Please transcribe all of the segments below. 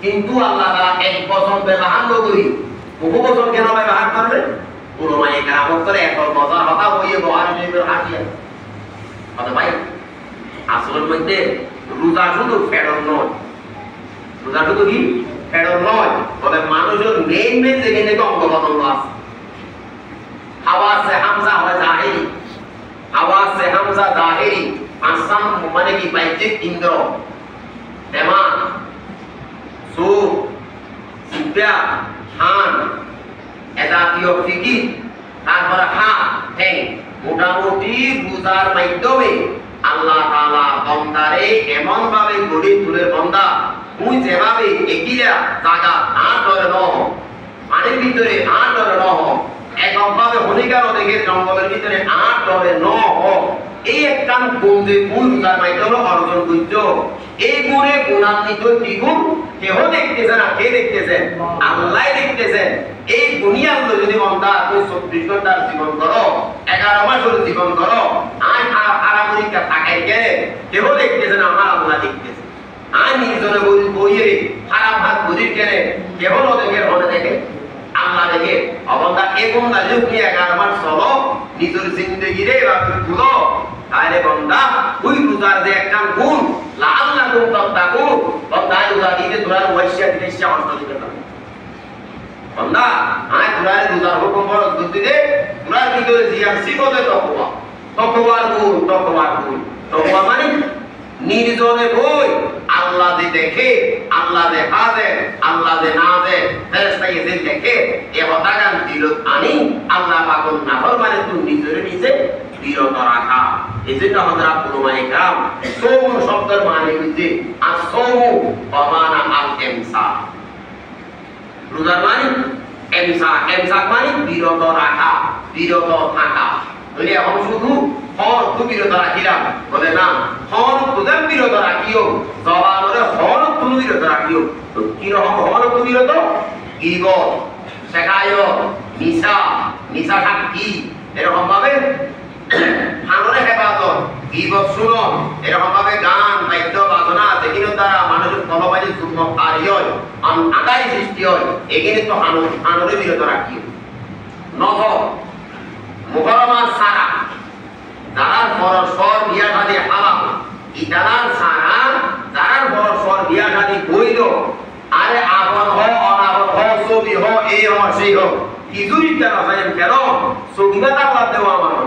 কিন্তু আল্লাহ তাআলা এক বছর ব্যবহার করি বহু বছর কেন ব্যবহার করবে পুরোমাই কেরামত করে এক বছর হতা হয়ে বহার নিয়ে হাসিয়া কথা ভাই আসলের মধ্যে রোজা শুধু ফেরত নয় রোজা শুধু কি ফেরত নয় তবে মানুষের মেইন যেখানে অঙ্গ প্রত্যঙ্গ আছে হাওয়াসে হামজা হয় জাহিরি হাওয়াসে হামজা জাহিরি আসাম মানে কি বাহ্যিক ইন্দ্র দেমান চোখ জিহ্বা কান এজাতীয় ফিকি তারপরে হাত ঠ্যাং মোটামুটি রোজার মাধ্যমে আল্লাহ তাআলা বান্দারে এমন ভাবে গড়ে তুলে বান্দা তুই যেভাবে একিলা জায়গা আর ধরে ন পানির ভিতরে আর ধরে ন একভাবে হনিকার অনেকের জঙ্গলের ভিতরে আর ধরে ন এই একটা গুণ যে গুণ রোজার মাধ্যমে অর্জন করছো এই গুণে গুণান্বিত কি গুণ কেউ দেখতেছে না কে দেখতেছেন আল্লাহ দেখতেছেন এই দুনিয়ার যদি বান্দা তুই 24 ঘন্টার জীবন করো 11 মাসের জীবন করো আই আরামরিকা তাকাই গেলে কেউ দেখতেছে না আমার আল্লাহ দেখতেছে আই নিজনে বইয়ে খারাপ হাত বুঝির গেলে কেউ দেখে হলে দেখে আল্লাহ দেখে অবন্দা এই বন্দা যদি তুমি 11 মাস চলো নিজের জিন্দগিরে এভাবে তুলো তাহলে বন্দা ওই রোজার যে একটা গুণ লাল্লা গুণ তাকু বন্দা রোজা দিতে তোরা ওয়াইশা দিতে সাহস দিতে না বন্দা আয় তোরা রোজার হুকুম বড় দিতে দে তোরা ভিতরে জিয়াম সিবতে তকওয়ার গুণ তকওয়া মানে নির্জনে বই আল্লাহ যে দেখে আল্লাহ দেখা দে আল্লাহ যে না দে ফেরেশতা যে দেখে এ হতাগান দিল আনি আল্লাহ পাগল না হল মানে তুই নিজে বিরত রাখা এজন্য হযরত উলামায়ে কেরাম সওম শব্দের মানে হচ্ছে আসওমু ওয়ামানা আল ইমসা রোজা মানে ইমসা মানে বিরত রাখা বিরত থাকা বলে এখন শুধু হর তো বিরত রাখিলাম বলে না হর তো বিরত রাখিও জবানরে হর তো বিরত রাখিও তো কি রকম হর তো বিরত গীবত শেখায়ত মিছা কি এরকম ভাবে হানরে হেফাজত গীবত শুনো এরকম ভাবে গান বাদ্য বাজনা যেগুলোর দ্বারা মানুষের কলবাজি যুগ্মকারী হয় আদায় সৃষ্টি হয় এগুলো তো হানরে বিরত রাখিও নজর মুহররমাত সারা যারার পরস্পর বিয়া শাদী হারাম ইতালার সারা যারার পরস্পর বিয়া শাদী বৈধ আরে আপন হ অনাপন হ ছবি হ এই হ সেই হ কিছুই কেন সাহেব কেন সবিগত আল্লাহ দেওয়া মানো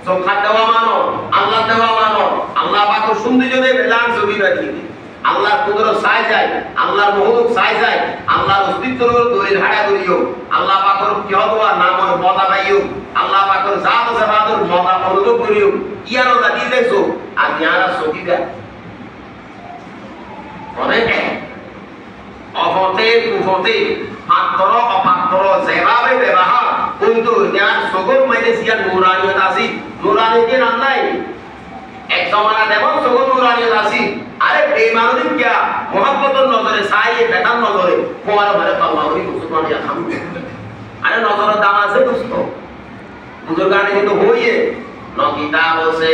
সবখাত দেওয়া মানো আল্লাহ দেওয়া মানো আল্লাহ পাক সৌন্দর্য দেবে লান ছবি বাজিয়ে আল্লাহর কুদরত চাই যায় আল্লাহর মহলুক চাই যায় আল্লাহর অস্তিত্বর দলিল হাড়া করিও আল্লাহ পাকের কি হওয়া নামর মদা পাইও আল্লাহ পাকের জাত জামাতের মদা অনুভব করিও ইয়ারো লাগি দেখছো আর ইয়ারা সকিগা অনেক অপতে কুফতে পাত্র অপাত্র যেভাবে ব্যবহার কিন্তু ইয়ার সগর মাইনে সিয়া নুরানিয়ত আছে নুরানিয়ত নাম নাই এক জমানা দেবন সগর নুরানিয়ত আছে আরে বেঈমানুরি কিয়া মোহাব্বতের নজরে সাইয়ে বেটার নজরে কোয়ার মানে পাল্লা করি মুসলমান ইয়া খাম আরে নজরের দাম আছে দোস্ত বুজুর্গানে কিন্তু হইয়ে ন কিতাব আছে